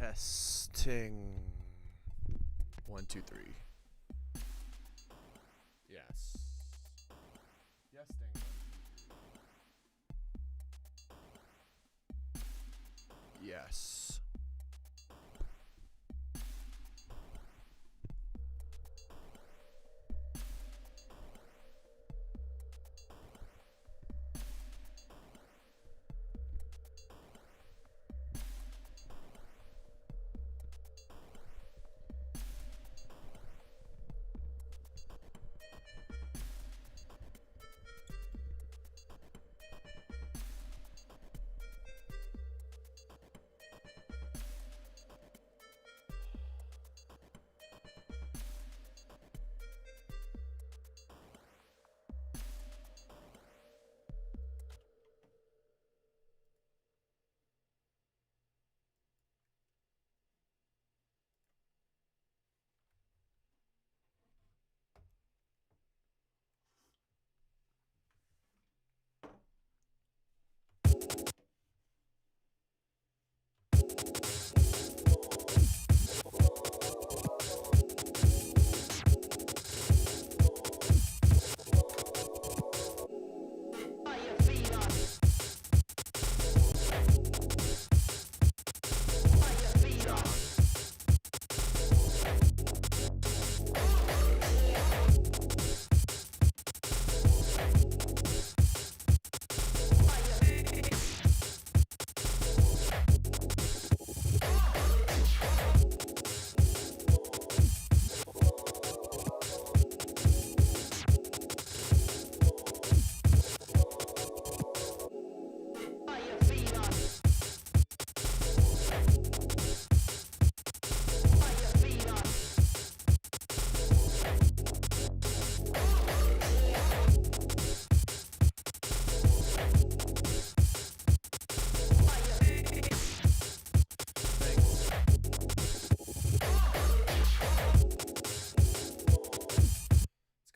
Testing. 1, 2, 3. Yes. Yes, dang. Yes.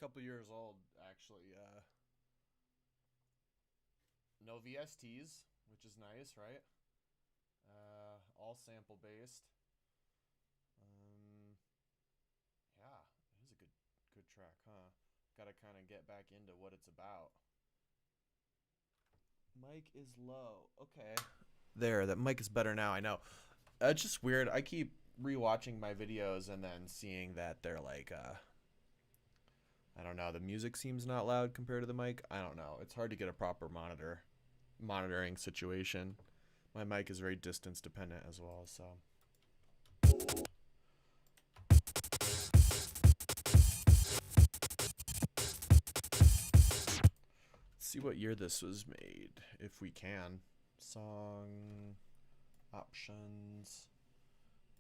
Couple years old, actually. No VSTs, which is nice, right? All sample based. Yeah, it is a good track, huh? Got to kind of get back into what it's about. Mic is low. Okay. There, that mic is better now. I know. It's just weird. I keep rewatching my videos and then seeing that they're like I don't know, the music seems not loud compared to the mic. I don't know. It's hard to get a proper monitoring situation. My mic is very distance dependent as well, so. Let's see what year this was made, if we can. Song, options,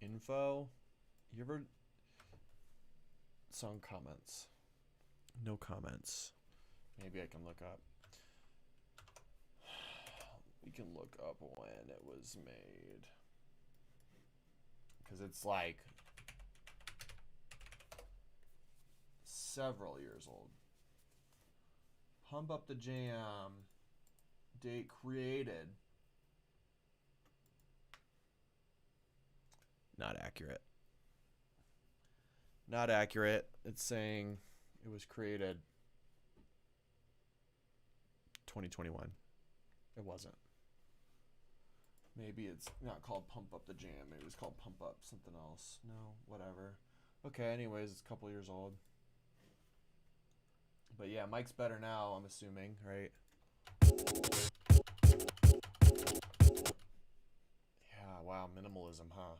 info. You ever? Song comments. No comments. Maybe I can look up. We can look up when it was made. Because it's like several years old. Pump Up the Jam. Date created. Not accurate. Not accurate. It's saying it was created 2021. It wasn't. Maybe it's not called Pump Up the Jam. Maybe it was called Pump Up something else. No, whatever. Okay, anyways, it's a couple years old. But yeah, Mike's better now, I'm assuming, right? Yeah, wow, minimalism, huh?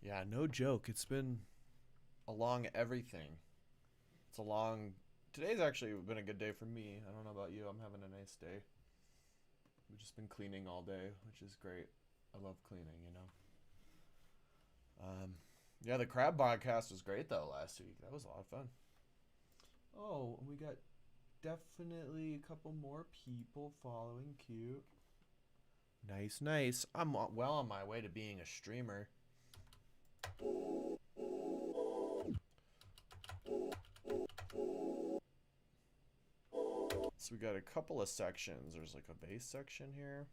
Yeah, no joke. It's been a long everything. It's a long... Today's actually been a good day for me. I don't know about you. I'm having a nice day. We've just been cleaning all day, which is great. I love cleaning, you know. Yeah, the crab podcast was great, though, last week. That was a lot of fun. Oh, we got definitely a couple more people following. Cute. Nice, nice. I'm well on my way to being a streamer. we got a couple of sections. There's like a bass section here.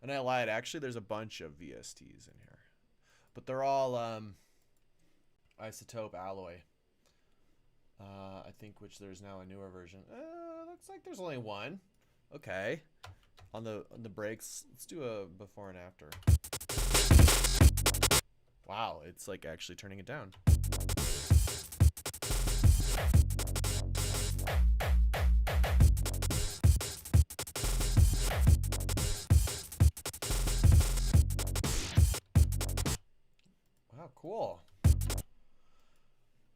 And I lied. Actually, there's a bunch of VSTs in here. But they're all isotope alloy. I think which there's now a newer version. Looks like there's only one. Okay. On the brakes, let's do a before and after. Wow, it's like actually turning it down. Wow, cool.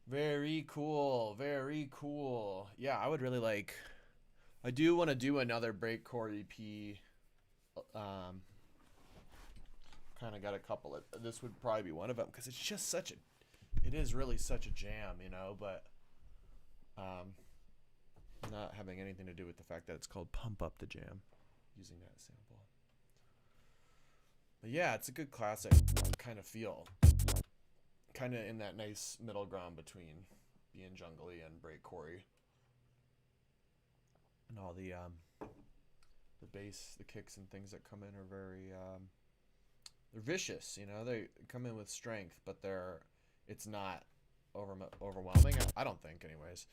Very cool. Very cool. Yeah, I would really like... I do want to do another breakcore EP. Kind of got a couple of... This would probably be one of them, because it's just such a... It is really such a jam, you know, but... not having anything to do with the fact that it's called Pump Up the Jam. Using that sample. But yeah, it's a good classic kind of feel. Kind of in that nice middle ground between being jungly and breakcore. And all the bass, the kicks and things that come in are very they're vicious, you know. They come in with strength, but it's not overwhelming. I don't think, anyways.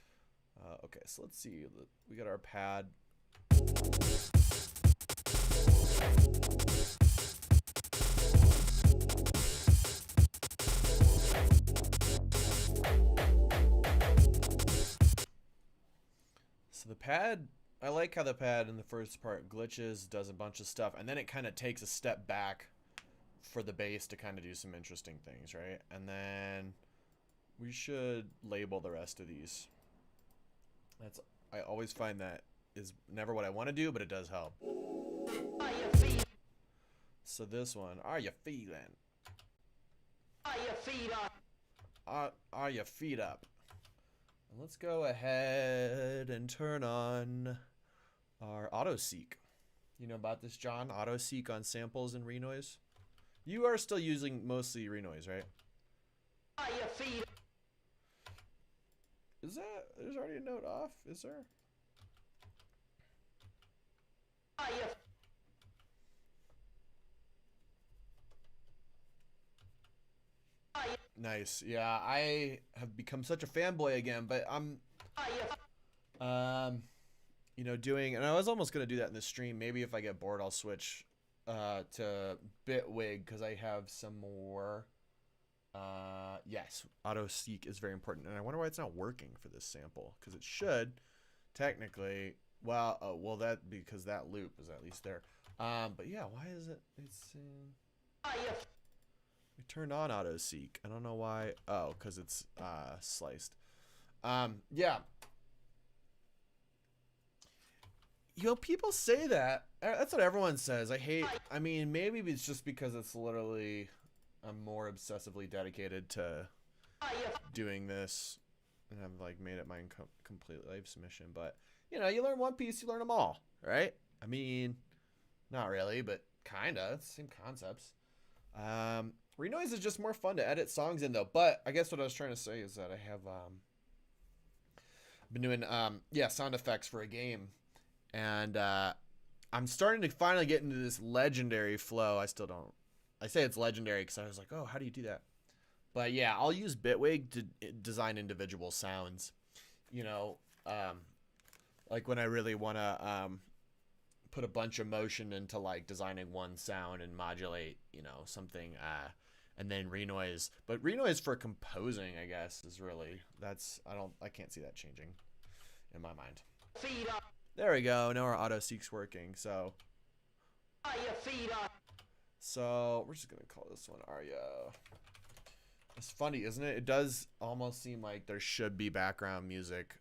Okay, so let's see. We got our pad. So the pad, I like how the pad in the first part glitches, does a bunch of stuff, and then it kind of takes a step back for the bass to kind of do some interesting things, right? And then we should label the rest of these. I always find that is never what I want to do, but it does help. So this one, are you feeling? Are your feet up? Are your feet up? And let's go ahead and turn on our auto seek. You know about this, John? Auto seek on samples in Renoise. You are still using mostly Renoise, right? Are your feet? Is that... There's already a note off, is there? Nice. Yeah, I have become such a fanboy again, but I'm... you know, doing... And I was almost going to do that in the stream. Maybe if I get bored, I'll switch to Bitwig, because I have some more... yes, auto seek is very important, and I wonder why it's not working for this sample, because it should technically. Well, well, that because that loop is at least there. But yeah, why is it? It's we turned on auto seek. I don't know why. Oh, because it's sliced. Yeah. You know, people say that. That's what everyone says. I mean, maybe it's just because it's literally. I'm more obsessively dedicated to doing this, and I've like made it my complete life's mission. But you know, you learn one piece, you learn them all, right? I mean, not really, but kinda. It's the same concepts. Renoise is just more fun to edit songs in, though. But I guess what I was trying to say is that I have been doing yeah, sound effects for a game, and I'm starting to finally get into this legendary flow. I still don't. I say it's legendary because I was like, oh, how do you do that? But yeah, I'll use Bitwig to design individual sounds. You know, like when I really want to put a bunch of motion into like designing one sound and modulate, you know, something. And then Renoise. But Renoise for composing, I guess, is really, I can't see that changing in my mind. There we go. Now our auto seek's working. So. So we're just gonna call this one Arya. It's funny, isn't it? It does almost seem like there should be background music.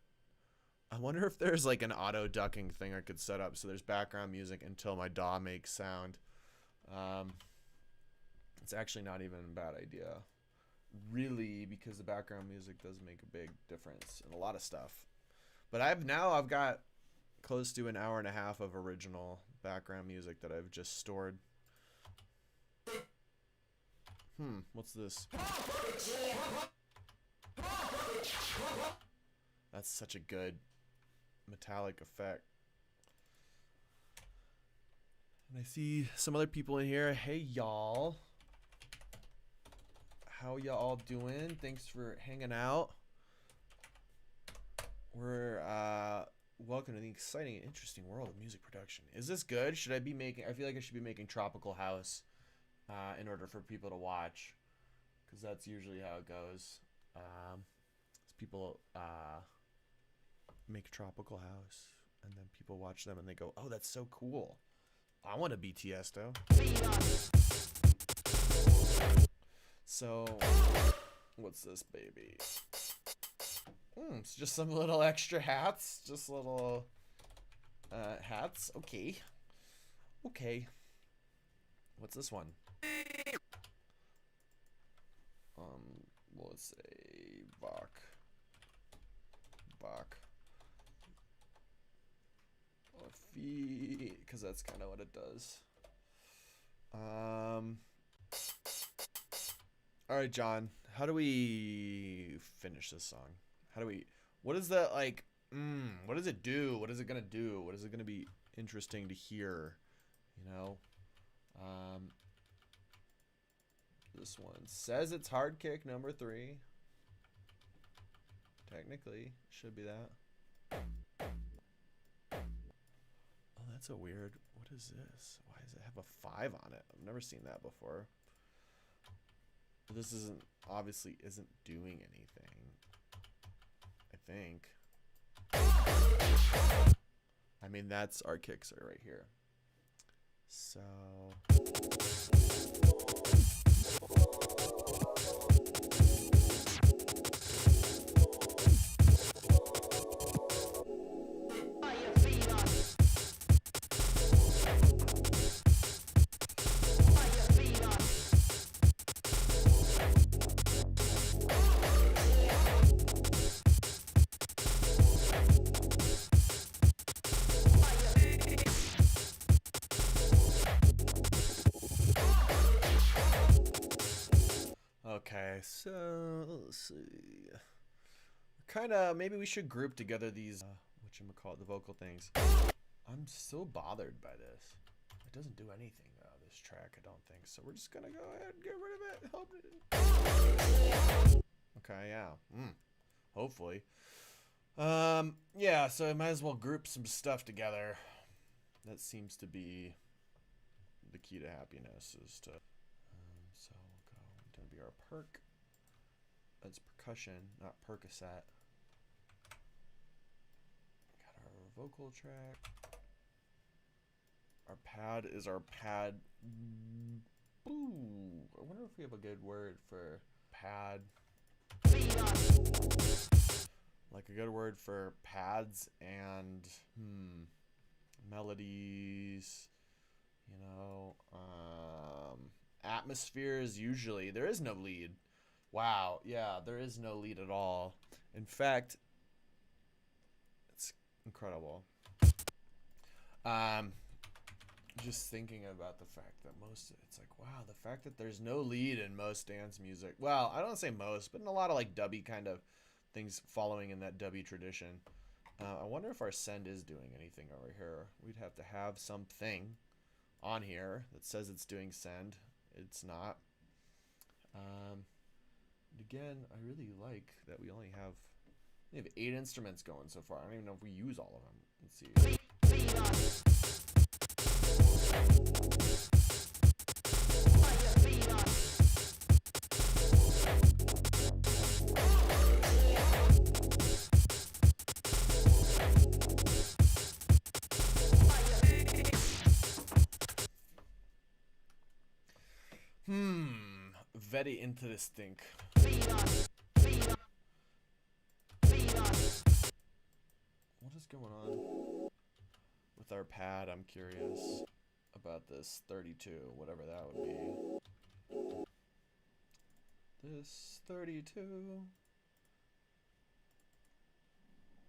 I wonder if there's like an auto ducking thing I could set up so there's background music until my DAW makes sound. It's actually not even a bad idea, really, because the background music does make a big difference in a lot of stuff. But I've got close to an hour and a half of original background music that I've just stored. What's this? That's such a good metallic effect. And I see some other people in here. Hey, y'all. How y'all doing? Thanks for hanging out. We're welcome to the exciting and interesting world of music production. Is this good? Should I be making, I feel like I should be making Tropical House in order for people to watch, because that's usually how it goes. People make Tropical House and then people watch them and they go, oh, that's so cool. I want to be Tiesto. So, what's this, baby? It's just some little extra hats. Just little hats. Okay. Okay. What's this one? Let's say Bach. Because that's kind of what it does. All right, John. How do we finish this song? How do we? What is that like? What does it do? What is it gonna do? What is it gonna be interesting to hear? You know. This one says it's hard kick number 3. Technically, should be that. Oh, that's a weird. What is this? Why does it have a 5 on it? I've never seen that before. This obviously isn't doing anything. I think. I mean, that's our kicks are right here. So. Okay, so let's see. Kind of, maybe we should group together these, whatchamacallit, the vocal things. I'm so bothered by this. It doesn't do anything, this track, I don't think. So we're just gonna go ahead and get rid of it. Okay, yeah. Hopefully. Yeah, so I might as well group some stuff together. That seems to be the key to happiness, is to... so we'll go, it's gonna be our perk. That's percussion, not Percocet. Got our vocal track. Our pad is our pad. Ooh, I wonder if we have a good word for pad. Like a good word for pads and melodies. You know, atmospheres. Usually there is no lead. Wow, yeah, there is no lead at all. In fact, it's incredible. Just thinking about the fact that it's like, wow, the fact that there's no lead in most dance music. Well, I don't want to say most, but in a lot of like dubby kind of things following in that dubby tradition. I wonder if our send is doing anything over here. We'd have to have something on here that says it's doing send. It's not. Again, I really like that we have 8 instruments going so far. I don't even know if we use all of them. Let's see. Very interesting. What is going on with our pad? I'm curious about this 32, whatever that would be. This 32.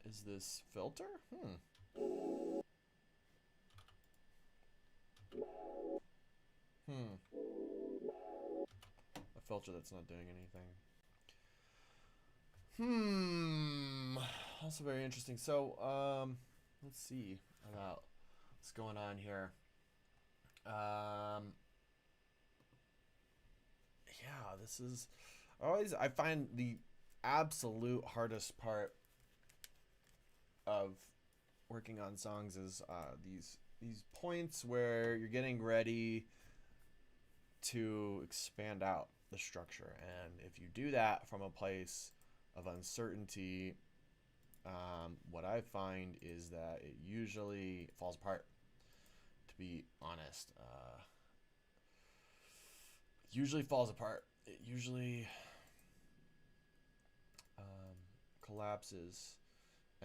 Is this filter? A filter that's not doing anything. Also very interesting. So, let's see about what's going on here. Yeah, this is always, I find the absolute hardest part of working on songs is these points where you're getting ready to expand out the structure, and if you do that from a place of uncertainty, what I find is that it usually falls apart. To be honest, usually falls apart. It usually collapses,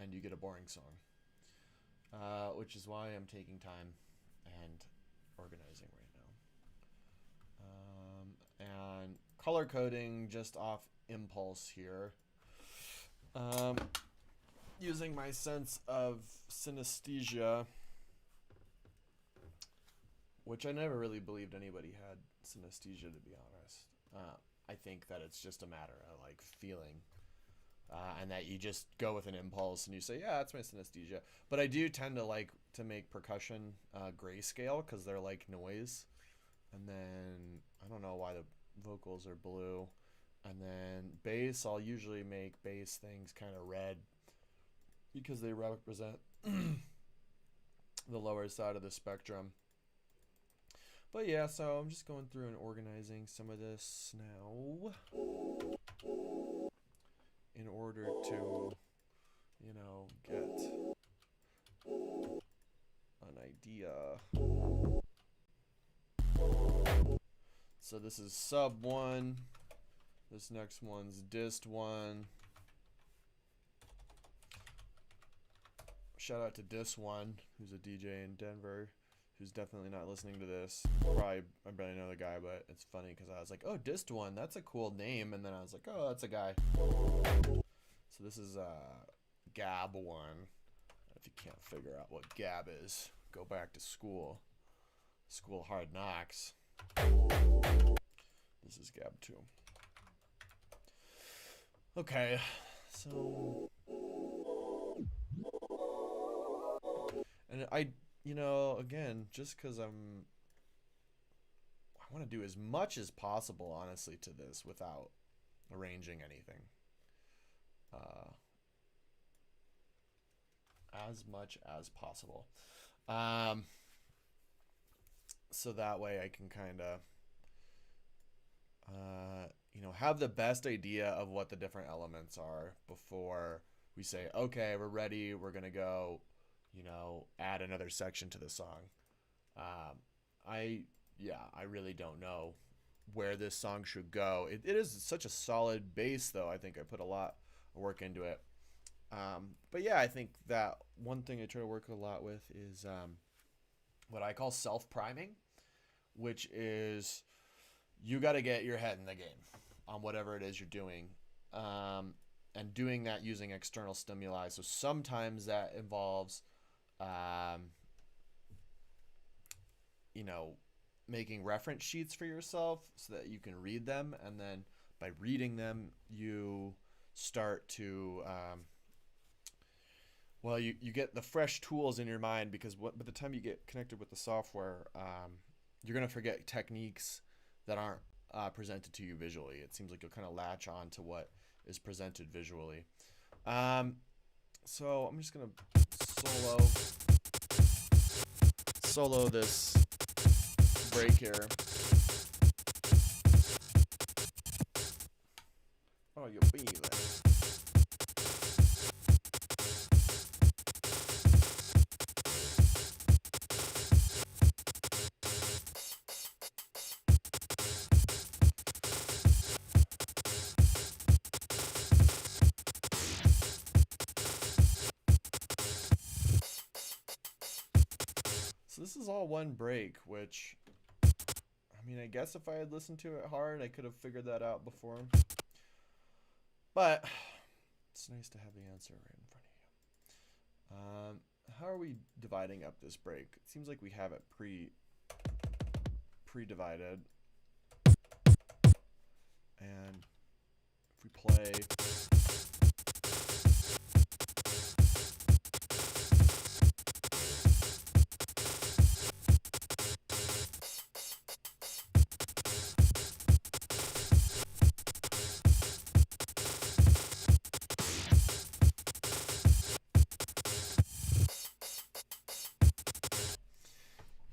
and you get a boring song. Which is why I'm taking time and organizing right now. And color coding just off impulse here. Using my sense of synesthesia, which I never really believed anybody had synesthesia, to be honest. I think that it's just a matter of like feeling. And that you just go with an impulse and you say, yeah, that's my synesthesia. But I do tend to like to make percussion grayscale because they're like noise. And then I don't know why the vocals are blue. And then bass, I'll usually make bass things kind of red because they represent the lower side of the spectrum. But yeah, so I'm just going through and organizing some of this now in order to, you know, get an idea. So this is sub 1. This next one's dist 1. Shout out to dist 1, who's a DJ in Denver, who's definitely not listening to this. Probably, I barely know the guy, but it's funny because I was like, oh, dist 1, that's a cool name. And then I was like, oh, that's a guy. So this is Gab 1. If you can't figure out what Gab is, go back to school. School Hard Knocks. This is Gab 2. Okay, so... And I, you know, again, just because I want to do as much as possible, honestly, to this without arranging anything. As much as possible. So that way I can kind of, you know, have the best idea of what the different elements are before we say, okay, we're ready, we're going to go, you know, add another section to the song. I really don't know where this song should go. It is such a solid base, though. I think I put a lot of work into it. But yeah, I think that one thing I try to work a lot with is what I call self-priming, which is you got to get your head in the game on whatever it is you're doing. And doing that using external stimuli. So sometimes that involves, you know, making reference sheets for yourself so that you can read them. And then by reading them, you start to, well, you get the fresh tools in your mind because by the time you get connected with the software, you're going to forget techniques that aren't presented to you visually. It seems like you'll kind of latch on to what is presented visually. So I'm just going to solo this break here. Oh, you'll be there. So this is all one break, which, I mean, I guess if I had listened to it hard, I could have figured that out before. But it's nice to have the answer right in front of you. How are we dividing up this break? It seems like we have it pre-divided. And if we play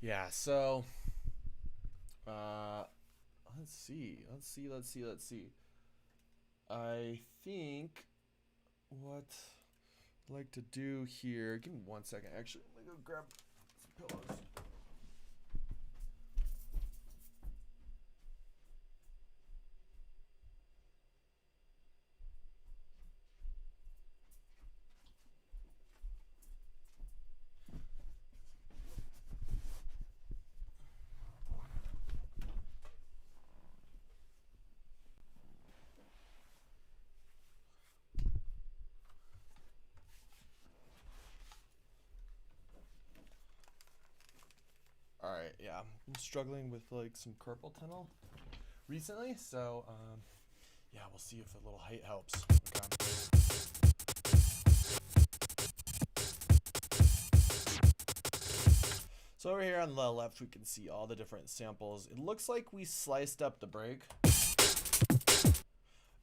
Yeah, so uh let's see. I think what I'd like to do here, give me 1 second. Actually, let me go grab some pillows. All right, yeah, I'm struggling with like some carpal tunnel recently, so yeah, we'll see if a little height helps. Okay. So over here on the left, we can see all the different samples. It looks like we sliced up the break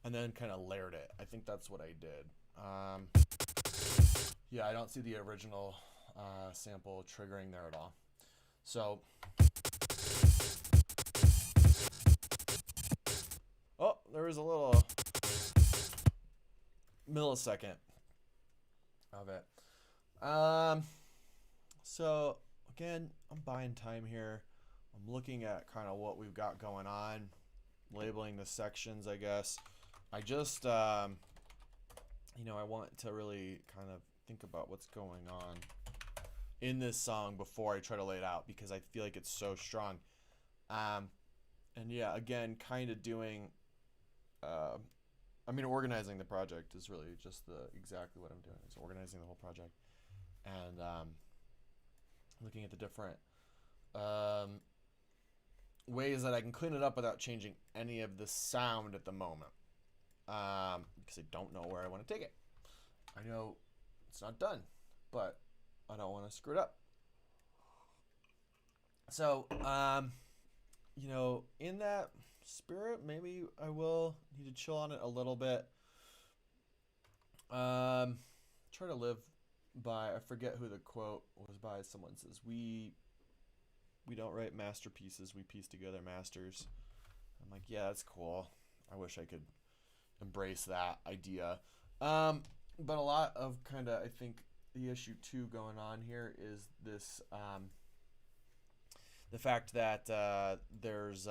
and then kind of layered it. I think that's what I did. Yeah, I don't see the original sample triggering there at all. So, oh, there was a little millisecond of it. So again, I'm buying time here. I'm looking at kind of what we've got going on, labeling the sections, I guess. I just, you know, I want to really kind of think about what's going on in this song before I try to lay it out because I feel like it's so strong. And yeah, again, kind of doing, I mean, organizing the project is really just exactly what I'm doing. It's organizing the whole project and looking at the different ways that I can clean it up without changing any of the sound at the moment. Because I don't know where I want to take it. I know it's not done, but I don't want to screw it up. So, you know, in that spirit, maybe I will need to chill on it a little bit. Try to live by, I forget who the quote was by. Someone says, we don't write masterpieces, we piece together masters. I'm like, yeah, that's cool. I wish I could embrace that idea. But a lot of kind of, I think the issue too going on here is this, the fact that there's,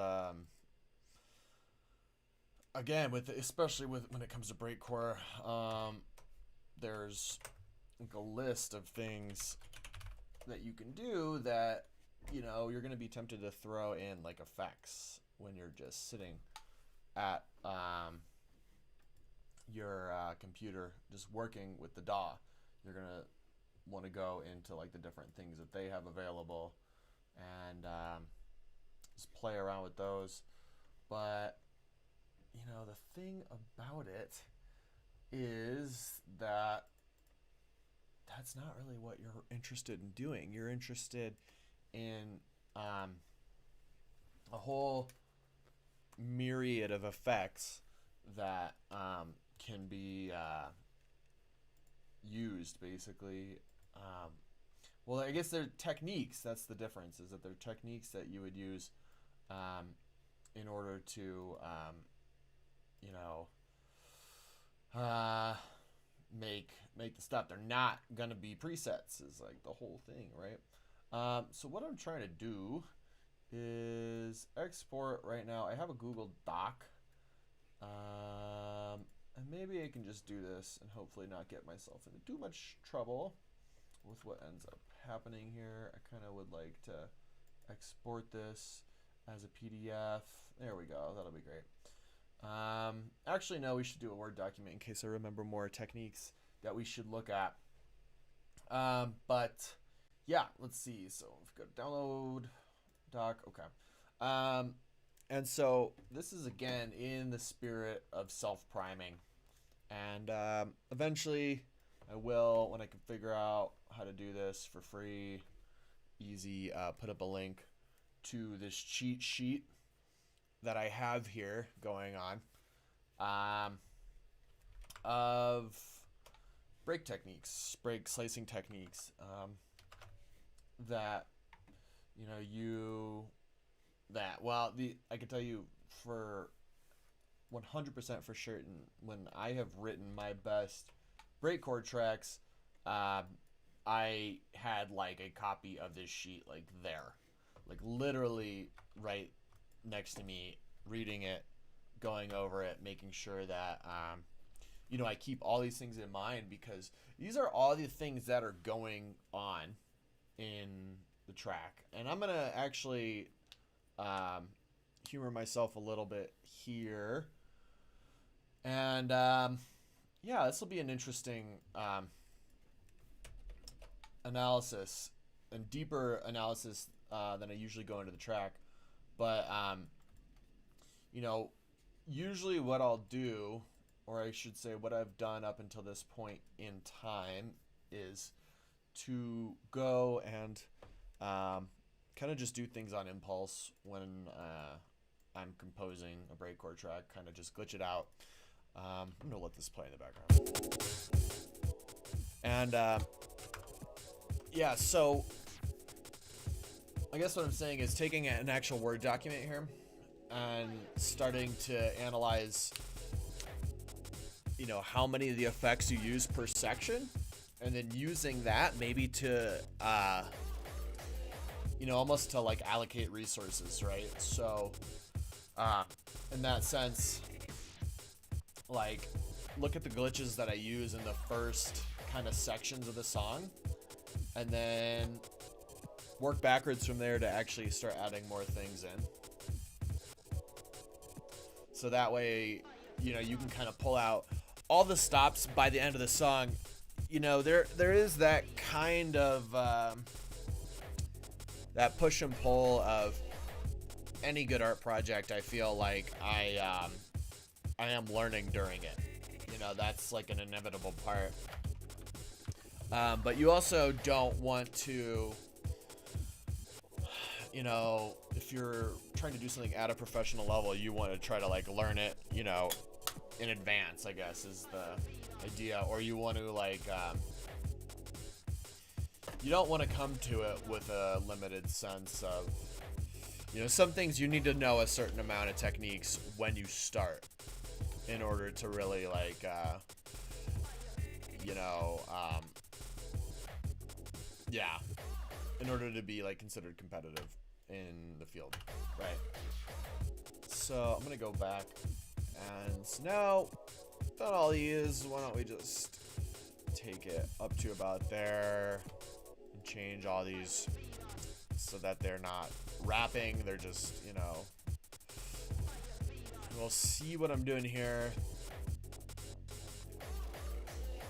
again, especially when it comes to breakcore, there's like a list of things that you can do that, you know, you're going to be tempted to throw in like effects when you're just sitting at your computer just working with the DAW. You're going to want to go into like the different things that they have available and just play around with those. But, you know, the thing about it is that that's not really what you're interested in doing. You're interested in a whole myriad of effects that can be used, basically. Well, I guess they're techniques. That's the difference, is that they're techniques that you would use in order to, you know, make the stuff. They're not gonna be presets, is like the whole thing, right? So what I'm trying to do is export right now. I have a Google Doc, and maybe I can just do this and hopefully not get myself into too much trouble with what ends up happening here. I kind of would like to export this as a PDF. There we go. That'll be great. Actually, no, we should do a Word document in case I remember more techniques that we should look at. But yeah, let's see. So if we go to download doc, okay. And so this is again in the spirit of self-priming, and eventually I will, when I can figure out how to do this for free, easy, put up a link to this cheat sheet that I have here going on, of break techniques, break slicing techniques, that you know, you that well the I can tell you for 100% for certain when I have written my best breakcore tracks, uh, I had like a copy of this sheet like there, like literally right next to me, reading it, going over it, making sure that you know, I keep all these things in mind because these are all the things that are going on in the track. And I'm gonna actually um, humor myself a little bit here. And yeah, this will be an interesting analysis and deeper analysis than I usually go into the track. But you know, usually what I'll do, or I should say what I've done up until this point in time, is to go and kind of just do things on impulse when I'm composing a breakcore track, kind of just glitch it out. I'm going to let this play in the background. And yeah, so I guess what I'm saying is taking an actual Word document here and starting to analyze, you know, how many of the effects you use per section, and then using that maybe to, you know, almost to like allocate resources, right? So, in that sense, like, look at the glitches that I use in the first kind of sections of the song, and then work backwards from there to actually start adding more things in. So that way, you know, you can kind of pull out all the stops by the end of the song. You know, there is that kind of that push and pull of any good art project. I feel like I am learning during it. You know, that's like an inevitable part. But you also don't want to, you know, if you're trying to do something at a professional level, you want to try to like learn it, you know, in advance, I guess is the idea. Or you want to like, you don't want to come to it with a limited sense of, you know, some things you need to know a certain amount of techniques when you start in order to really like, you know, yeah, in order to be like considered competitive in the field, right? So I'm gonna go back, and so now done all these. Why don't we just take it up to about there and change all these so that they're not wrapping, they're just, you know, we'll see what I'm doing here.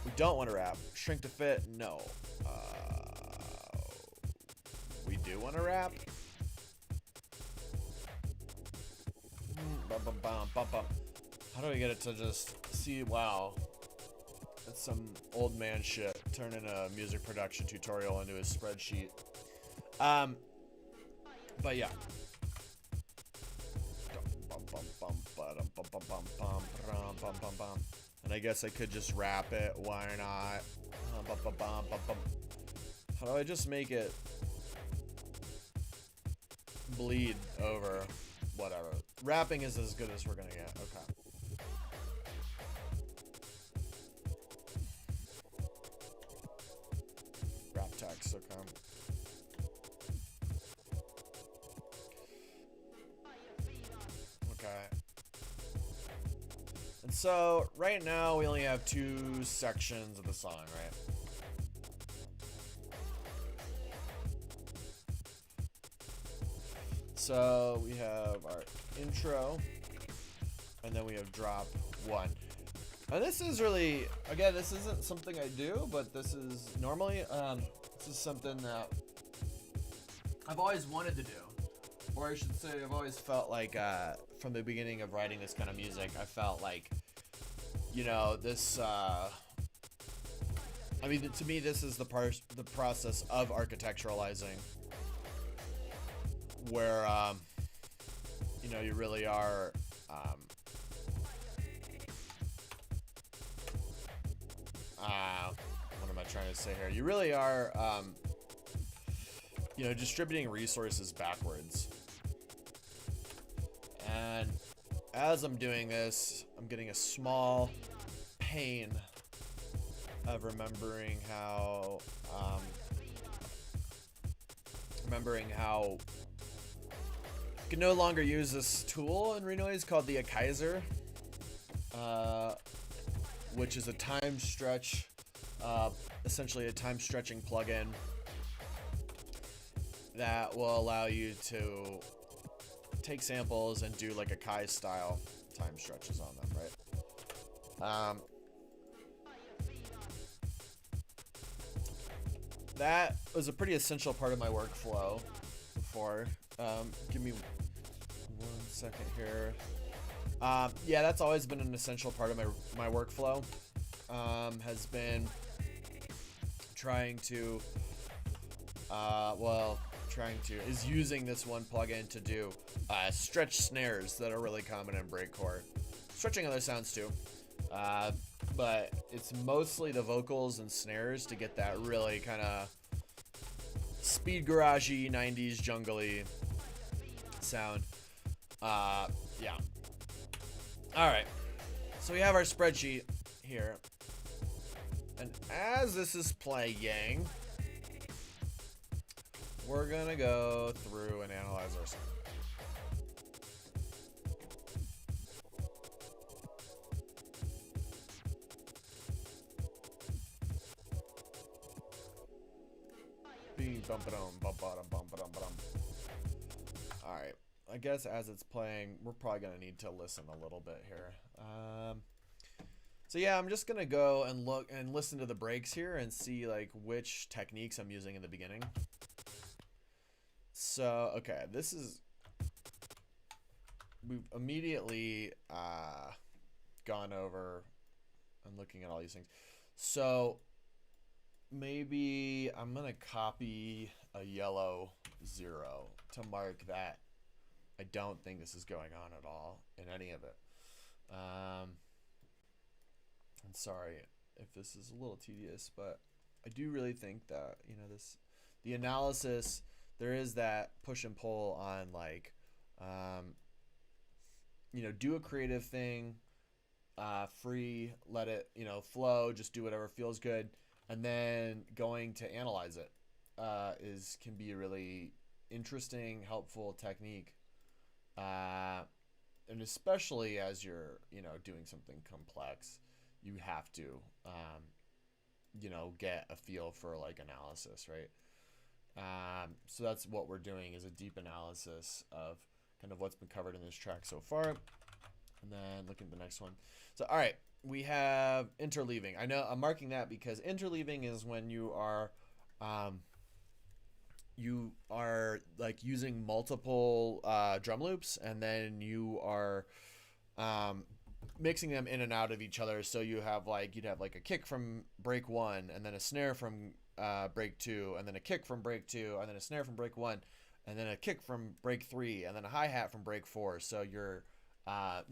We don't want to wrap. Shrink to fit, no. We do want to wrap. How do we get it to just see? Wow, that's some old man shit. Turning a music production tutorial into a spreadsheet. But yeah. And I guess I could just wrap it. Why not? How do I just make it bleed over? Whatever. Wrapping is as good as we're gonna get. Okay. Wrap text. Okay. Okay. And so right now we only have 2 sections of the song, right? So we have our intro, and then we have drop 1. And this is really, again, this isn't something I do, but this is normally, this is something that I've always wanted to do. Or I should say, I've always felt like, from the beginning of writing this kind of music, I felt like, you know, this, I mean, to me, this is the process of architecturalizing, where, you know, you really are, what am I trying to say here? You really are, distributing resources backwards. And as I'm doing this, I'm getting a small pain of remembering how you can no longer use this tool in Renoise called the Kaiser, which is a time stretch, essentially a time stretching plugin that will allow you to take samples and do like a Kai style time stretches on them, right? That was a pretty essential part of my workflow before. Give me 1 second here. Yeah, that's always been an essential part of my workflow. Has been trying to, is using this one plugin to do stretch snares that are really common in breakcore. Stretching other sounds too. But it's mostly the vocals and snares to get that really kind of speed garagey 90s jungly sound. Yeah. Alright, so we have our spreadsheet here, and as this is playing, we're gonna go through and analyze our sound. Alright, I guess as it's playing, we're probably gonna need to listen a little bit here. So yeah, I'm just gonna go and look and listen to the breaks here and see like which techniques I'm using in the beginning. So okay, we've immediately gone over and looking at all these things. So maybe I'm gonna copy a yellow 0 to mark that I don't think this is going on at all in any of it. I'm sorry if this is a little tedious, but I do really think that, the analysis, there is that push and pull on like, do a creative thing, free, let it, flow, just do whatever feels good. And then going to analyze it can be a really interesting, helpful technique. And especially as you're, doing something complex, you have to, get a feel for like analysis, right? So that's what we're doing, is a deep analysis of kind of what's been covered in this track so far. And then looking at the next one. So, all right, we have interleaving. I know I'm marking that because interleaving is when you are like using multiple drum loops, and then you are mixing them in and out of each other. So you'd have like a kick from break 1, and then a snare from break 2, and then a kick from break 2, and then a snare from break 1, and then a kick from break 3, and then a hi-hat from break 4. So you're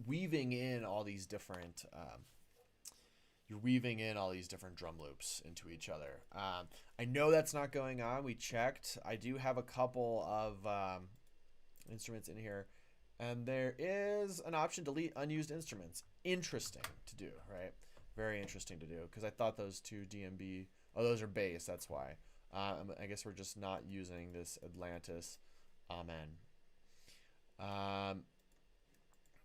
weaving in all these different drum loops into each other. I know that's not going on. We checked. I do have a couple of instruments in here, and there is an option to delete unused instruments. Interesting to do, right? Very interesting to do, because I thought those two DMB, those are bass, that's why. I guess we're just not using this Atlantis. Amen.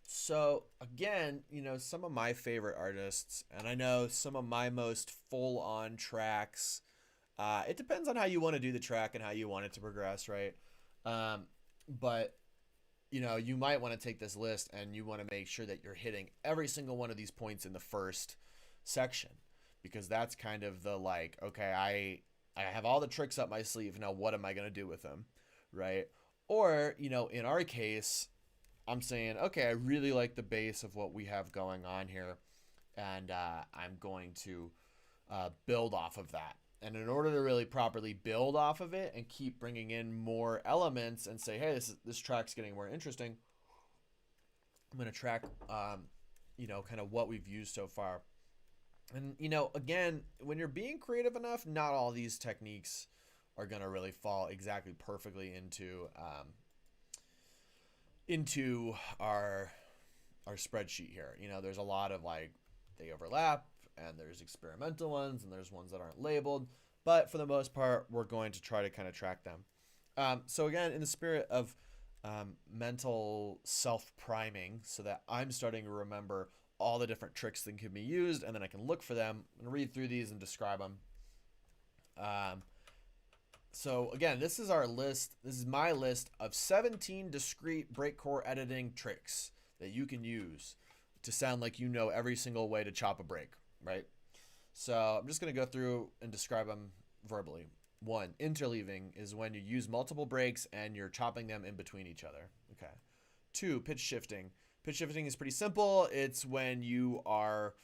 So again, some of my favorite artists, and I know some of my most full-on tracks, it depends on how you want to do the track and how you want it to progress, right? But you might want to take this list and you want to make sure that you're hitting every single one of these points in the first section, because that's kind of the like, okay, I have all the tricks up my sleeve. Now what am I going to do with them, right? Or, in our case, I'm saying, okay, I really like the bass of what we have going on here, and I'm going to build off of that. And in order to really properly build off of it and keep bringing in more elements and say, hey, this track's getting more interesting, I'm going to track, kind of what we've used so far. And, again, when you're being creative enough, not all these techniques are going to really fall exactly perfectly into our spreadsheet here. You know, there's a lot of like, they overlap, and there's experimental ones, and there's ones that aren't labeled, but for the most part, we're going to try to kind of track them. So again, in the spirit of mental self-priming, so that I'm starting to remember all the different tricks that can be used, and then I can look for them and read through these and describe them. So again, this is our list. This is my list of 17 discrete breakcore editing tricks that you can use to sound like you know every single way to chop a break, right? So I'm just going to go through and describe them verbally. 1, interleaving is when you use multiple breaks and you're chopping them in between each other. Okay. 2, pitch shifting. Pitch shifting is pretty simple. It's when you are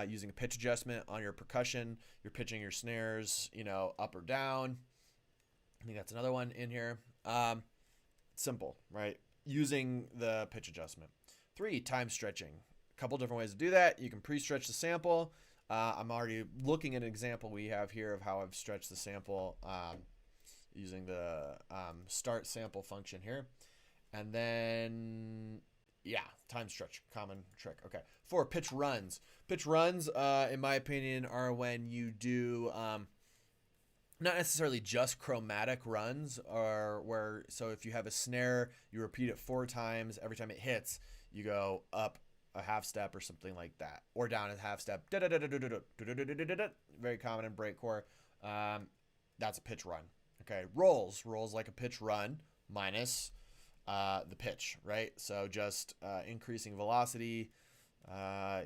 using a pitch adjustment on your percussion. You're pitching your snares, you know, up or down. I think that's another one in here. Simple, right? Using the pitch adjustment. 3, time stretching. A couple different ways to do that. You can pre-stretch the sample. I'm already looking at an example we have here of how I've stretched the sample using the start sample function here. And then, yeah, time stretch, common trick. Okay. 4, pitch runs. Pitch runs, in my opinion, are when you do not necessarily just chromatic runs, or where, so if you have a snare, you repeat it 4 times. Every time it hits, you go up a half step or something like that, or down a half step. Very common in breakcore. That's a pitch run. Okay. Rolls like a pitch run minus the pitch, right? So just increasing velocity,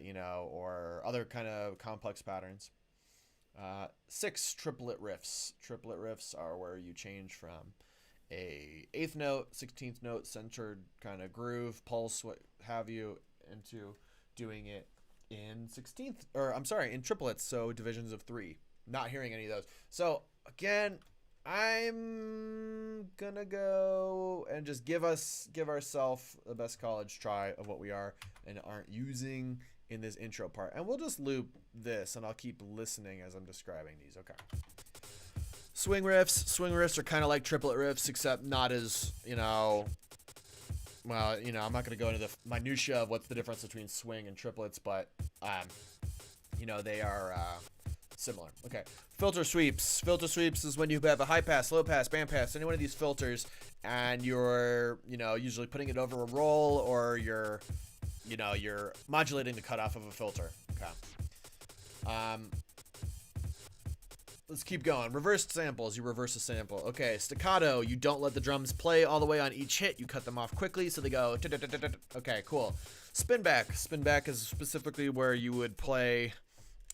you know, or other kind of complex patterns. 6, triplet riffs. Triplet riffs are where you change from a 8th note, 16th note centered kind of groove, pulse, what have you, into doing it in 16th, or I'm sorry, in triplets, so divisions of 3. Not hearing any of those. So again, I'm gonna go and just give ourselves the best college try of what we are and aren't using in this intro part, and we'll just loop this, and I'll keep listening as I'm describing these. Okay. Swing riffs are kind of like triplet riffs, except not as, you know, well, you know, I'm not going to go into the minutia of what's the difference between swing and triplets, but you know, they are similar. Okay. Filter sweeps is when you have a high pass, low pass, band pass, any one of these filters, and you're, you know, usually putting it over a roll, or you're modulating the cutoff of a filter. Okay. Let's keep going. Reversed samples, you reverse a sample. Okay, staccato, you don't let the drums play all the way on each hit. You cut them off quickly so they go. Okay, cool. Spin back is specifically where you would play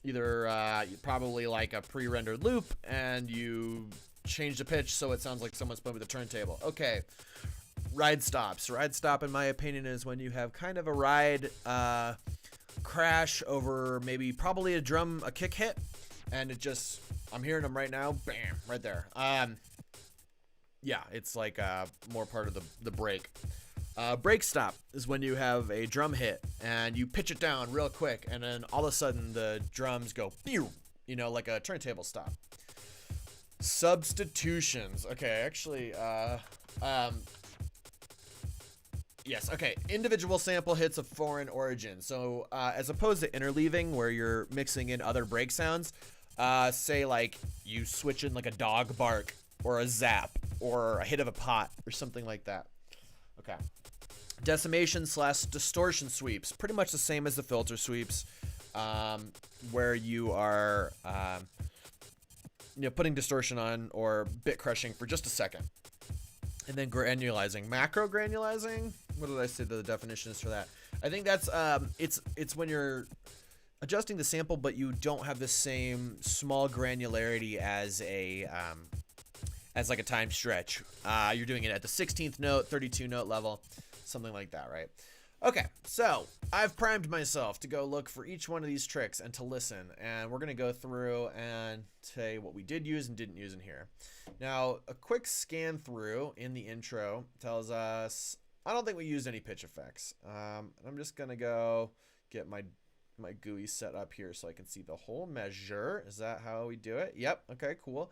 either probably like a pre-rendered loop, and you change the pitch so it sounds like someone's playing with a turntable. Okay. Ride stops. Ride stop, in my opinion, is when you have kind of a ride crash over probably a kick hit, and it just, I'm hearing them right now, bam, right there. Yeah, it's like more part of the break. Break stop is when you have a drum hit and you pitch it down real quick, and then all of a sudden the drums go, pew, you know, like a turntable stop. Substitutions. Okay, actually, yes, okay. Individual sample hits of foreign origin. So as opposed to interleaving, where you're mixing in other break sounds, say like you switch in like a dog bark or a zap or a hit of a pot or something like that. Okay. Decimation / distortion sweeps. Pretty much the same as the filter sweeps, where you are you know, putting distortion on or bit crushing for just a second. And then granulizing. Macro granulizing? What did I say the definition is for that? I think that's it's when you're adjusting the sample, but you don't have the same small granularity as like a time stretch. You're doing it at the 16th note, 32 note level, something like that, right? Okay, so I've primed myself to go look for each one of these tricks and to listen, and we're gonna go through and say what we did use and didn't use in here. Now, a quick scan through in the intro tells us I don't think we used any pitch effects. I'm just gonna go get my GUI set up here so I can see the whole measure. Is that how we do it? Yep. Okay, cool.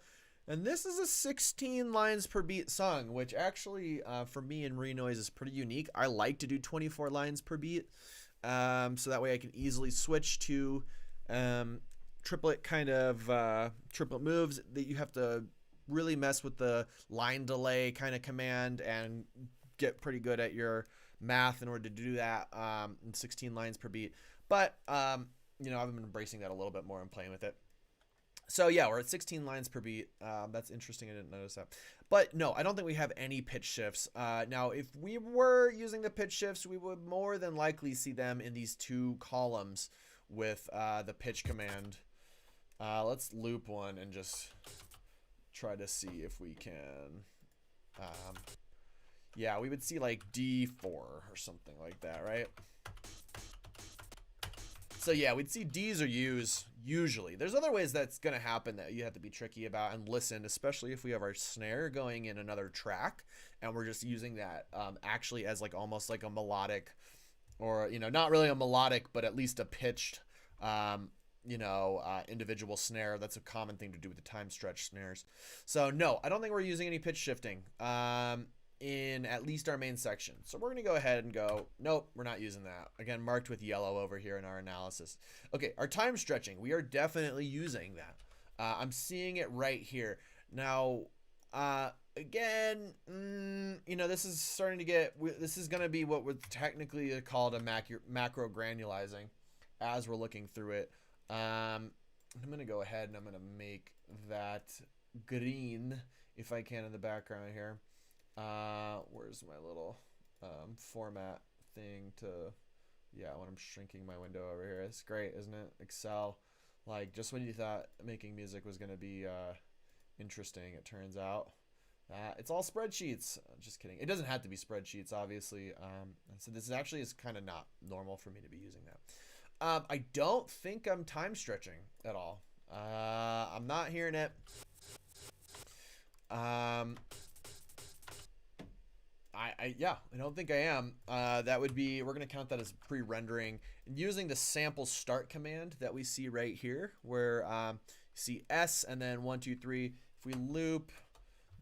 And this is a 16 lines per beat song, which actually, for me in Renoise, is pretty unique. I like to do 24 lines per beat, so that way I can easily switch to triplet triplet moves that you have to really mess with the line delay kind of command and get pretty good at your math in order to do that in 16 lines per beat. But I've been embracing that a little bit more and playing with it. So yeah, we're at 16 lines per beat. That's interesting. I didn't notice that. But no, I don't think we have any pitch shifts. Now, if we were using the pitch shifts, we would more than likely see them in these two columns with the pitch command. Let's loop one and just try to see if we can. Yeah, we would see like D4 or something like that, right? So yeah, we'd see D's or U's usually. There's other ways that's going to happen that you have to be tricky about and listen, especially if we have our snare going in another track and we're just using that actually as like almost like a melodic, or not really a melodic, but at least a pitched individual snare. That's a common thing to do with the time stretch snares. So no, I don't think we're using any pitch shifting in at least our main section. So we're going to go ahead and go, nope, we're not using that. Again, marked with yellow over here in our analysis. Okay, our time stretching, we are definitely using that. I'm seeing it right here. Now, again, this is starting to get, this is going to be what would technically called a macro granulizing as we're looking through it. I'm going to go ahead and I'm going to make that green if I can in the background here. Where's my little format thing to, when I'm shrinking my window over here. It's great, isn't it? Excel, like just when you thought making music was going to be interesting, it turns out it's all spreadsheets. Just kidding. It doesn't have to be spreadsheets, obviously. So this actually is kind of not normal for me to be using that. I don't think I'm time stretching at all. I'm not hearing it. I don't think I am. That would be, we're going to count that as pre-rendering. Using the sample start command that we see right here, where you see S and then 1, 2, 3. If we loop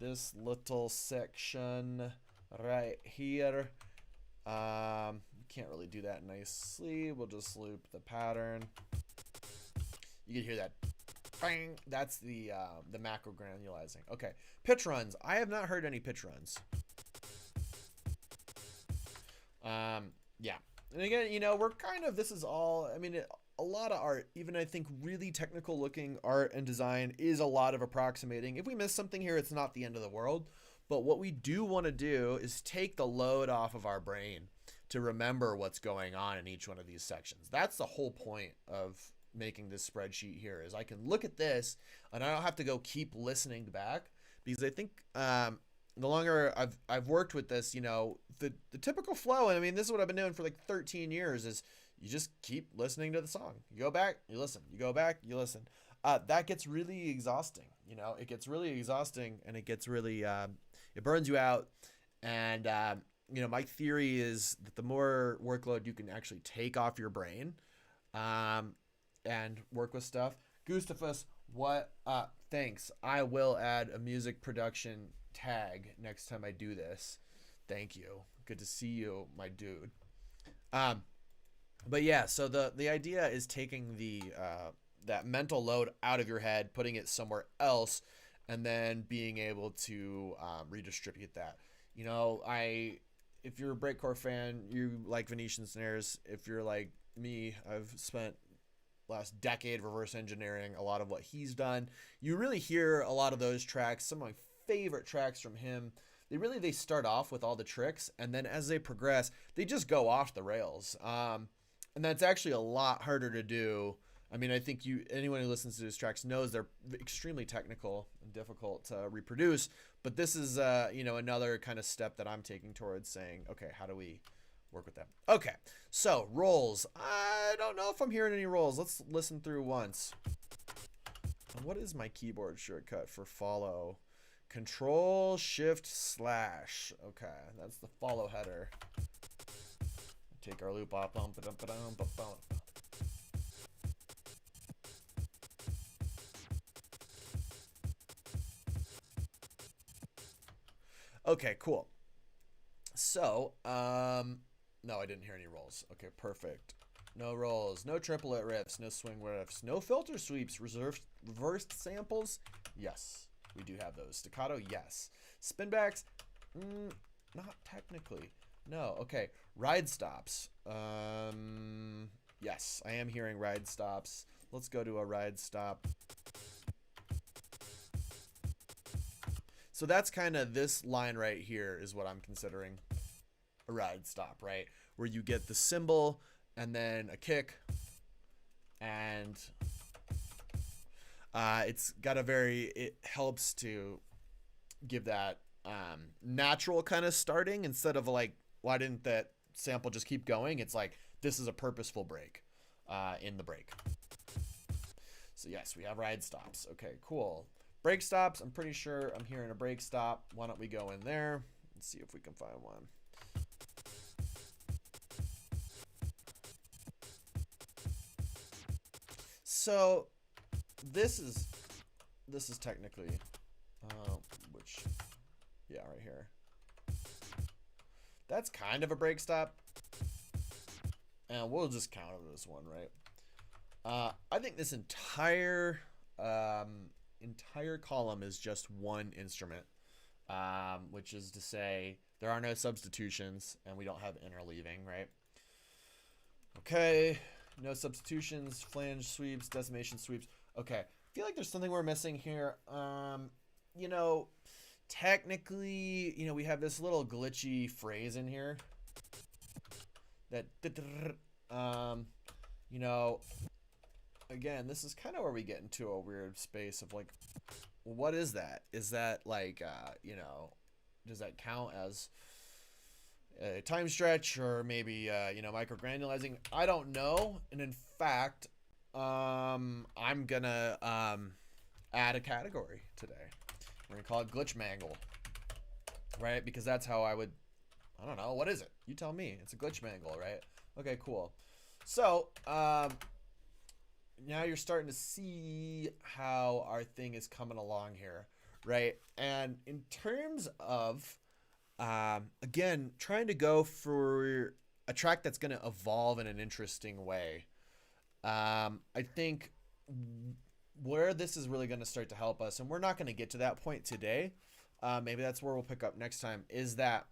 this little section right here, can't really do that nicely. We'll just loop the pattern. You can hear that. Bang! That's the macro granulizing. Okay, pitch runs. I have not heard any pitch runs. Yeah. And again, we're kind of, this is all, a lot of art, even I think really technical looking art and design is a lot of approximating. If we miss something here, it's not the end of the world. But what we do want to do is take the load off of our brain to remember what's going on in each one of these sections. That's the whole point of making this spreadsheet here, is I can look at this and I don't have to go keep listening back, because I think, the longer I've worked with this, the typical flow, and this is what I've been doing for like 13 years, is you just keep listening to the song. You go back, you listen. You go back, you listen. That gets really exhausting. It gets really exhausting, and it gets really, it burns you out. And, my theory is that the more workload you can actually take off your brain and work with stuff. Gustavus, what? Thanks. I will add a music production tag next time I do this. Thank you. Good to see you, my dude. But yeah, so the idea is taking the that mental load out of your head, putting it somewhere else, and then being able to redistribute that. If you're a breakcore fan, you like Venetian snares. If you're like me, I've spent last decade reverse engineering a lot of what he's done. You really hear a lot of those tracks. Some of my favorite tracks from him, they start off with all the tricks, and then as they progress, they just go off the rails. And that's actually a lot harder to do. I think anyone who listens to his tracks knows they're extremely technical and difficult to reproduce. But this is, another kind of step that I'm taking towards saying, okay, how do we work with that? Okay, so rolls. I don't know if I'm hearing any rolls. Let's listen through once. What is my keyboard shortcut for follow? Control Shift Slash. Okay, that's the follow header. Take our loop off. Okay, cool. So, no, I didn't hear any rolls. Okay, perfect. No rolls, no triplet riffs, no swing riffs, no filter sweeps, reversed samples. Yes, we do have those. Staccato, yes. Spinbacks, not technically. No, okay. Ride stops. Yes, I am hearing ride stops. Let's go to a ride stop. So that's kind of this line right here is what I'm considering a ride stop, right? Where you get the cymbal and then a kick, and it helps to give that natural kind of starting instead of like, why didn't that sample just keep going? It's like, this is a purposeful break in the break. So yes, we have ride stops. Okay, cool. Break stops, I'm pretty sure I'm hearing a break stop. Why don't we go in there? Let's see if we can find one. So this is technically yeah, right here. That's kind of a break stop, and we'll just counter this one, right? I think this entire column is just one instrument, which is to say there are no substitutions and we don't have interleaving, right? Okay, no substitutions, flange sweeps, decimation sweeps. Okay, I feel like there's something we're missing here. You know, technically, you know, we have this little glitchy phrase in here that, you know, again, this is kind of where we get into a weird space of like, what is that? Is that like, you know, does that count as a time stretch or maybe, you know, microgranulizing? I don't know. And in fact, I'm gonna add a category today. We're gonna call it glitch mangle, right? Because that's how I don't know, what is it? You tell me. It's a glitch mangle, right? Okay, cool. So, now you're starting to see how our thing is coming along here, right? And in terms of, again, trying to go for a track that's going to evolve in an interesting way, I think where this is really going to start to help us, and we're not going to get to that point today, maybe that's where we'll pick up next time, is that,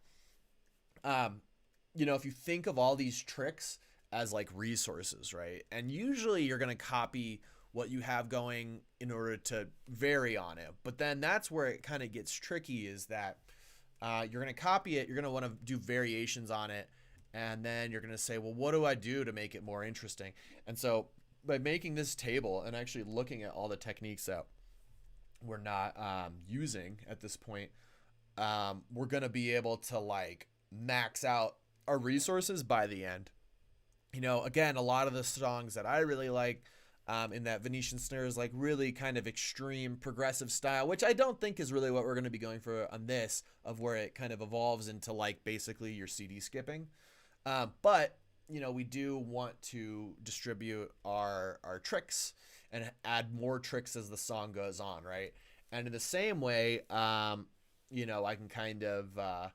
you know, if you think of all these tricks as like resources, right? And usually you're going to copy what you have going in order to vary on it. But then that's where it kind of gets tricky, is that you're going to copy it, you're going to want to do variations on it, and then you're going to say, well, what do I do to make it more interesting? And so by making this table and actually looking at all the techniques that we're not using at this point, we're going to be able to like max out our resources by the end. You know, again, a lot of the songs that I really like in that Venetian snare is like really kind of extreme progressive style, which I don't think is really what we're going to be going for on this, of where it kind of evolves into like basically your CD skipping. But, you know, we do want to distribute our tricks and add more tricks as the song goes on, right? And in the same way, you know, I can kind of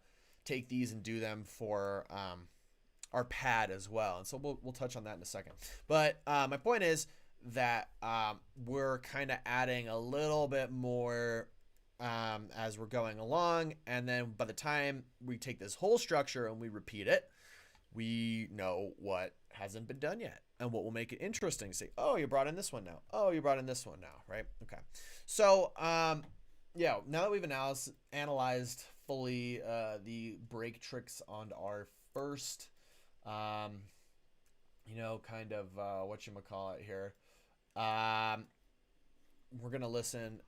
take these and do them for our pad as well, and so we'll touch on that in a second. But my point is that we're kind of adding a little bit more as we're going along, and then by the time we take this whole structure and we repeat it, we know what hasn't been done yet and what will make it interesting. Say, oh, you brought in this one now. Oh, you brought in this one now, right? Okay. So yeah, now that we've analyzed fully the break tricks on our first you know, kind of whatchamacallit here, we're gonna listen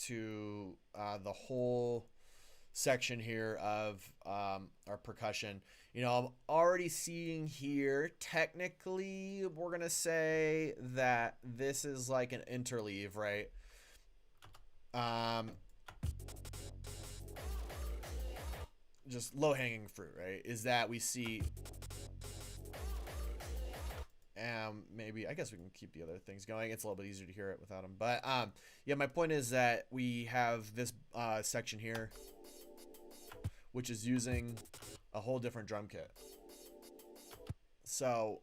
to the whole section here of our percussion. You know, I'm already seeing here, technically we're gonna say that this is like an interleave, right? Just low-hanging fruit, right? Is that we see, maybe, I guess we can keep the other things going. It's a little bit easier to hear it without them. But yeah, my point is that we have this section here which is using a whole different drum kit. So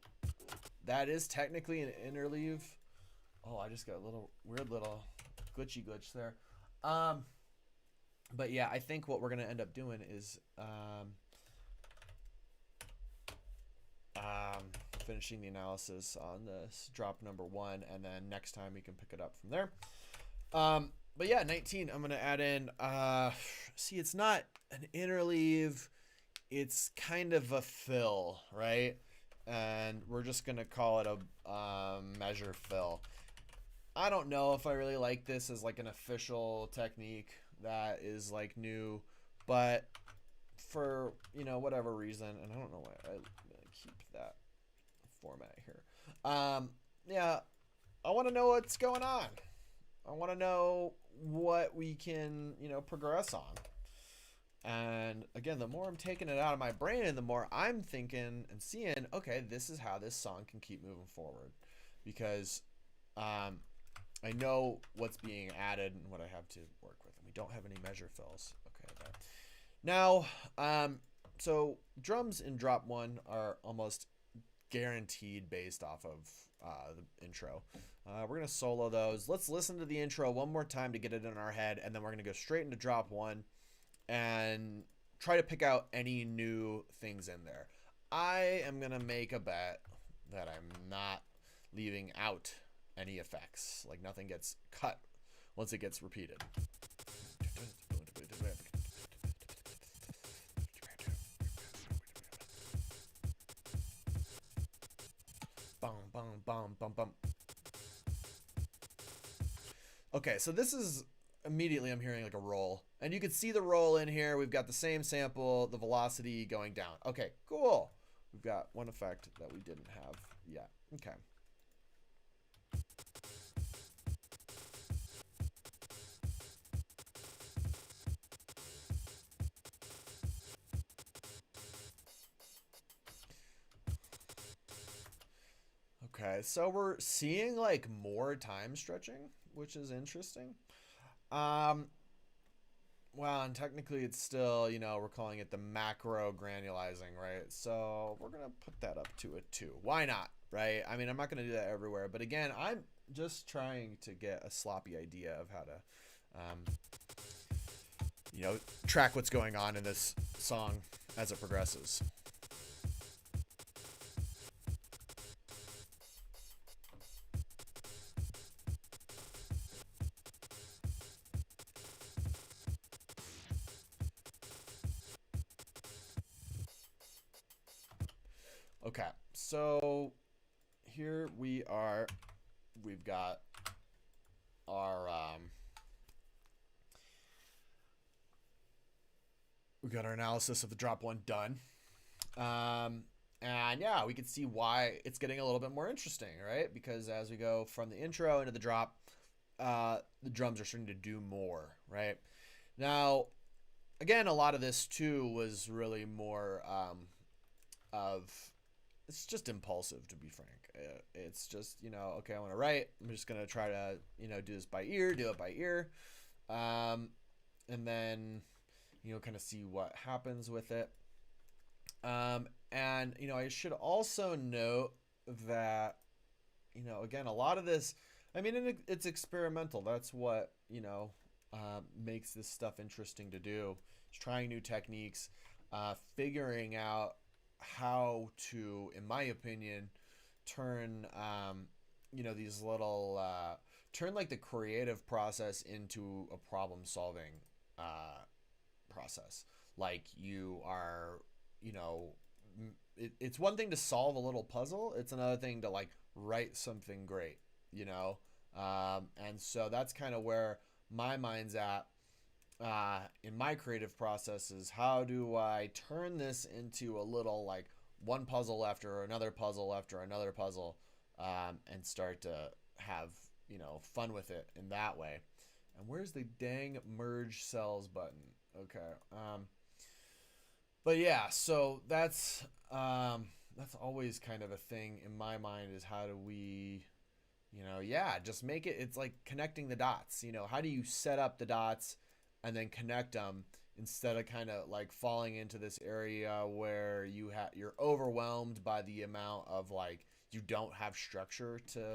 that is technically an interleave. Oh, I just got a little weird little glitch there. But yeah, I think what we're gonna end up doing is finishing the analysis on this drop number 1, and then next time we can pick it up from there. But yeah, 19, I'm gonna add in see, it's not an interleave, it's kind of a fill, right? And we're just gonna call it a measure fill. I don't know if I really like this as like an official technique that is like new, but for, you know, whatever reason, and I don't know why I keep that format here. Yeah, I want to know what's going on. I want to know what we can, you know, progress on. And again, the more I'm taking it out of my brain, the more I'm thinking and seeing, okay, this is how this song can keep moving forward. Because I know what's being added and what I have to work with. And we don't have any measure fills. Okay. There. Now, so drums in drop 1 are almost guaranteed based off of the intro. We're going to solo those. Let's listen to the intro one more time to get it in our head, and then we're going to go straight into drop 1 and try to pick out any new things in there. I am going to make a bet that I'm not leaving out any effects. Like nothing gets cut once it gets repeated. Bum, bum, bum, bum, bum. Okay, so this is immediately I'm hearing like a roll, and you can see the roll in here. We've got the same sample, the velocity going down. Okay, cool. We've got one effect that we didn't have yet. Okay. Okay, so we're seeing like more time stretching, which is interesting. Well, and technically it's still, you know, we're calling it the macro granulizing, right? So we're going to put that up to a 2. Why not, right? I mean, I'm not going to do that everywhere. But again, I'm just trying to get a sloppy idea of how to, you know, track what's going on in this song as it progresses. Okay, so here we are. We've got our analysis of the drop 1 done. And yeah, we can see why it's getting a little bit more interesting, right? Because as we go from the intro into the drop, the drums are starting to do more, right? Now, again, a lot of this too was really more of, it's just impulsive, to be frank. It's just, you know, okay, I want to write. I'm just going to try to, you know, do it by ear. And then, you know, kind of see what happens with it. And, you know, I should also note that, you know, again, a lot of this, I mean, it's experimental. That's what, you know, makes this stuff interesting to do. It's trying new techniques, figuring out how to, in my opinion, turn, you know, these little, turn like the creative process into a problem solving process. Like you are, you know, it's one thing to solve a little puzzle. It's another thing to like write something great, you know? And so that's kind of where my mind's at in my creative process is how do I turn this into a little like one puzzle after another puzzle after another puzzle and start to have, you know, fun with it in that way. And where's the dang merge cells button? Okay. But yeah, so that's always kind of a thing in my mind is how do we, you know, yeah, just make it, it's like connecting the dots, you know, how do you set up the dots and then connect them instead of kind of like falling into this area where you're overwhelmed by the amount of like you don't have structure to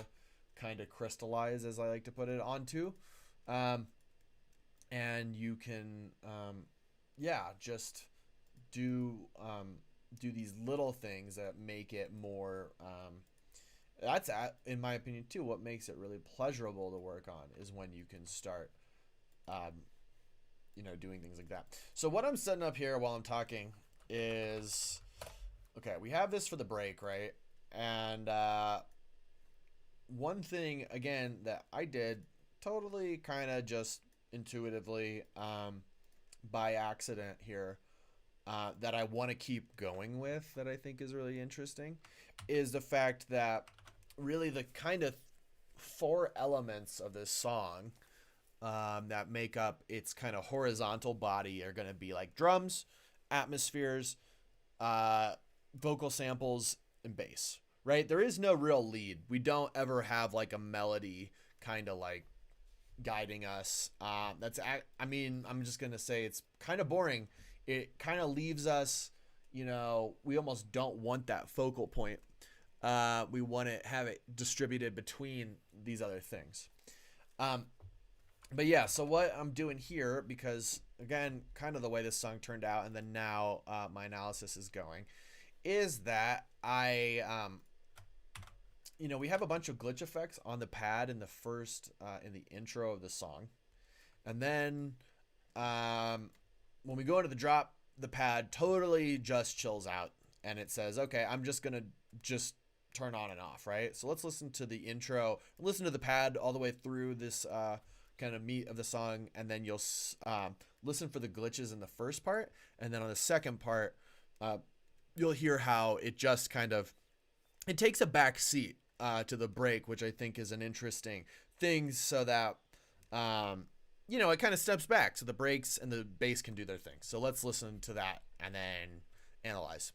kind of crystallize, as I like to put it, onto. Um, and you can yeah, just do do these little things that make it more that's in my opinion too what makes it really pleasurable to work on, is when you can start um, doing things like that. So what I'm setting up here while I'm talking is, okay, we have this for the break, right? And one thing again that I did totally kind of just intuitively, by accident here, that I want to keep going with, that I think is really interesting, is the fact that really the kind of four elements of this song, that make up its kind of horizontal body, are going to be like drums, atmospheres, uh, vocal samples, and bass. Right? There is no real lead. We don't ever have like a melody kind of like guiding us. I mean, I'm just gonna say it's kind of boring. It kind of leaves us, we almost don't want that focal point. We want to have it distributed between these other things. Um, but yeah, so what I'm doing here, because again, kind of the way this song turned out, and then now my analysis is going, is that we have a bunch of glitch effects on the pad in the first, in the intro of the song, and then when we go into the drop, the pad totally just chills out, and it says, "Okay, I'm just gonna just turn on and off." Right. So let's listen to the intro, listen to the pad all the way through this kind of meat of the song, and then you'll listen for the glitches in the first part, and then on the second part, you'll hear how it just kind of it takes a back seat to the break, which I think is an interesting thing, so that it kind of steps back so the breaks and the bass can do their thing. So let's listen to that and then analyze.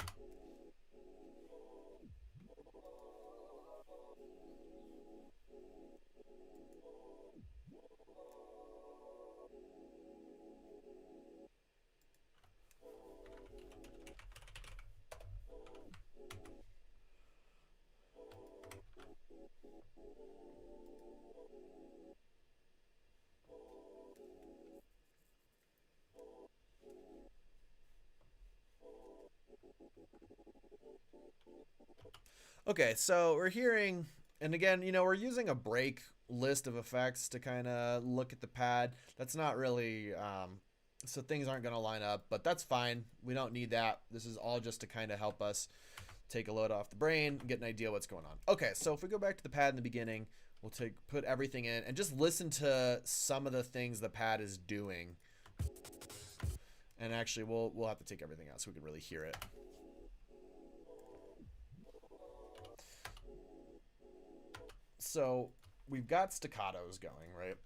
Okay, so we're hearing, and again, we're using a break list of effects to kind of look at the pad. That's not really, so things aren't going to line up, but that's fine. We don't need that. This is all just to kind of help us take a load off the brain and get an idea what's going on. Okay, so if we go back to the pad in the beginning, we'll put everything in and just listen to some of the things the pad is doing. And actually, we'll have to take everything out so we can really hear it. So we've got staccatos going, right?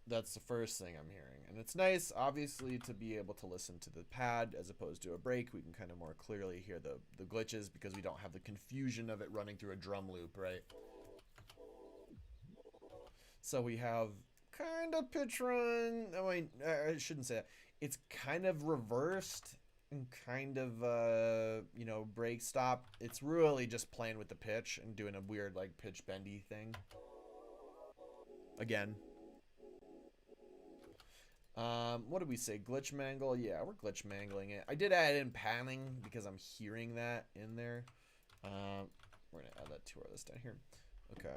That's the first thing I'm hearing. And it's nice, obviously, to be able to listen to the pad as opposed to a break. We can kind of more clearly hear the glitches because we don't have the confusion of it running through a drum loop, right? So we have kind of pitch run. Oh, I shouldn't say that. It's kind of reversed and kind of, break stop. It's really just playing with the pitch and doing a weird, like, pitch bendy thing. Again. What did we say? Glitch mangle? Yeah, we're glitch mangling it. I did add in panning because I'm hearing that in there. We're gonna add that to our list down here. Okay.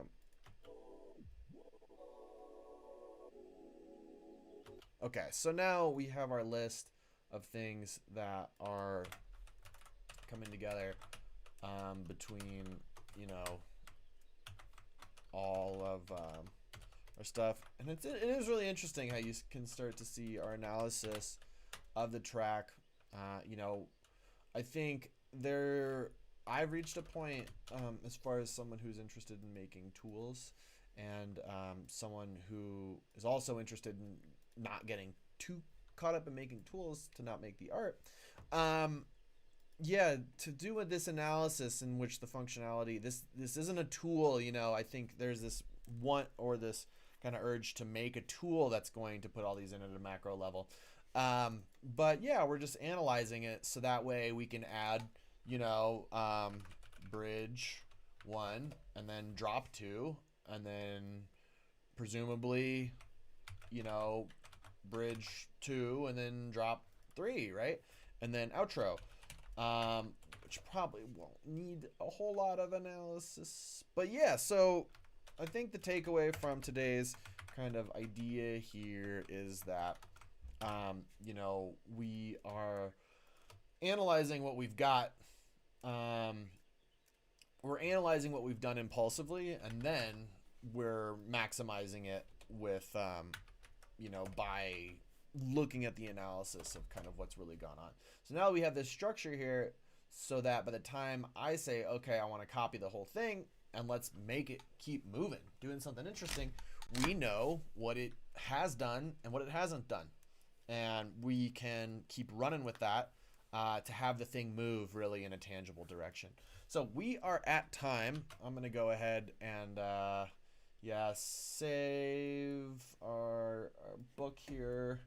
Okay, so now we have our list of things that are coming together between, all of our stuff. And it is really interesting how you can start to see our analysis of the track. I think I've reached a point, as far as someone who's interested in making tools, and someone who is also interested in not getting too caught up in making tools to not make the art. Yeah, to do with this analysis in which the functionality, this isn't a tool. I think there's this want, or this kind of urge to make a tool that's going to put all these in at a macro level. But yeah, we're just analyzing it so that way we can add, you know, bridge 1 and then drop 2 and then presumably, you know, bridge 2 and then drop 3, right? And then outro, which probably won't need a whole lot of analysis. But yeah, so I think the takeaway from today's kind of idea here is that, you know, we are analyzing what we've got. We're analyzing what we've done impulsively, and then we're maximizing it with, you know, by looking at the analysis of kind of what's really gone on. So now we have this structure here so that by the time I say, okay, I want to copy the whole thing and let's make it keep moving, doing something interesting, we know what it has done and what it hasn't done. And we can keep running with that to have the thing move really in a tangible direction. So we are at time. I'm going to go ahead and yeah, save our book here.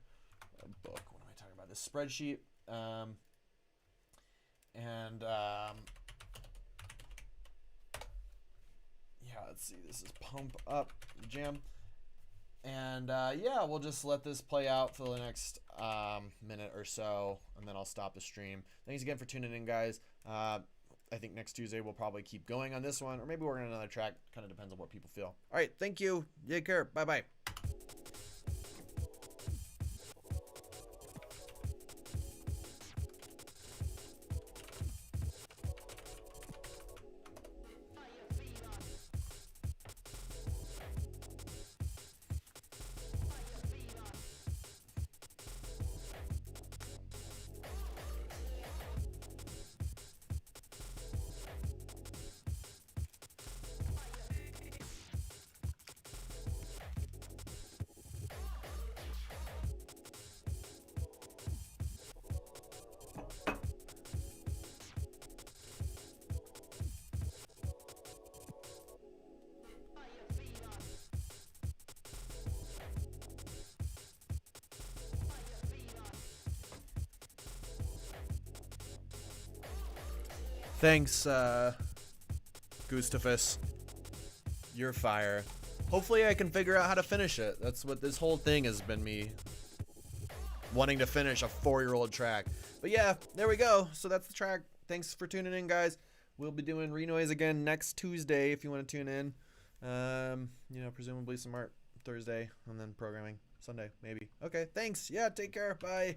Our book, what am I talking about? This spreadsheet. Yeah, let's see. This is pump up jam. And yeah, we'll just let this play out for the next minute or so, and then I'll stop the stream. Thanks again for tuning in, guys. I think next Tuesday we'll probably keep going on this one, or maybe we're on another track. Kind of depends on what people feel. All right, thank you. Take care. Bye-bye. Thanks, Gustavus. You're fire. Hopefully I can figure out how to finish it. That's what this whole thing has been, me wanting to finish a 4-year-old track. But yeah, there we go. So that's the track. Thanks for tuning in, guys. We'll be doing Renoise again next Tuesday if you want to tune in. You know, presumably some art Thursday, and then programming Sunday, maybe. Okay, thanks. Yeah, take care. Bye.